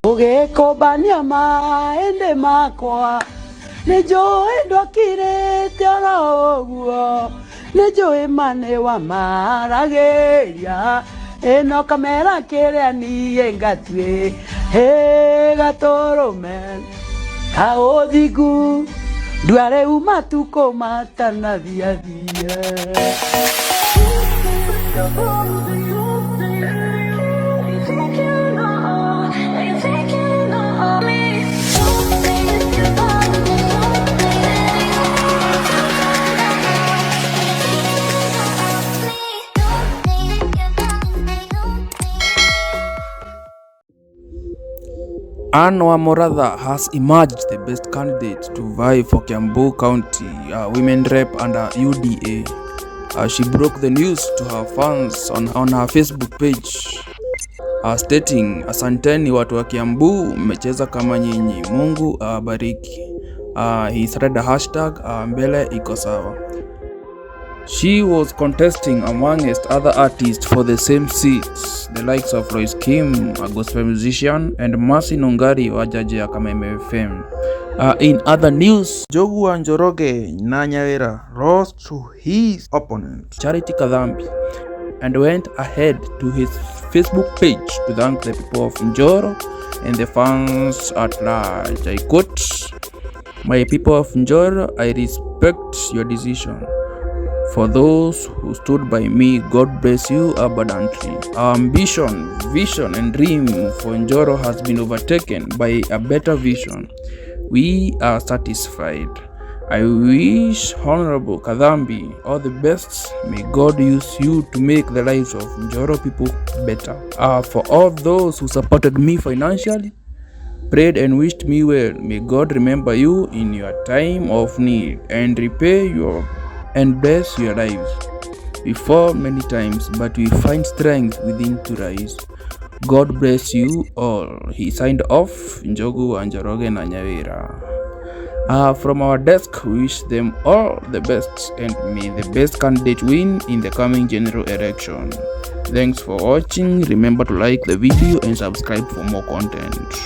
Ugekobania maende makwa Njoi ndokirite oroguo Njoi mane wa marageria Eno kamera kiria niĩ ngatue gatũrũme kaũthingu ndware umatuko matanathiathia Wamuratha has emerged the best candidate to vie for Kiambu County Women Rep under U.D.A. She broke the news to her fans on her Facebook page, stating, "Asanteni watu wa Kiambu, mmecheza kama nyinyi, Mungu awabariki." He started the hashtag mbele iko sawa. She was contesting amongst other artists for the same seats, the likes of Royce Kim, a gospel musician, and NUNGARI wa JAJO KAMEME fame. In other news, Njogu and Njoroge rose to his opponent, Charity Kathambi, and went ahead to his Facebook page to thank the people of Njoro and the fans at large. I quote, "My people of Njoro, I respect your decision. For those who stood by me, God bless you abundantly. Our ambition, vision, and dream for Njoro has been overtaken by a better vision. We are satisfied. I wish Honorable Kathambi all the best. May God use you to make the lives of Njoro people better. For all those who supported me financially, prayed and wished me well, may God remember you in your time of need and repay you and bless your lives. We fall many times, but we find strength within to rise. God bless you all." He signed off, Njogu and Njoroge na Nyawira. From our desk, we wish them all the best and may the best candidate win in the coming general election. Thanks for watching. Remember to like the video and subscribe for more content.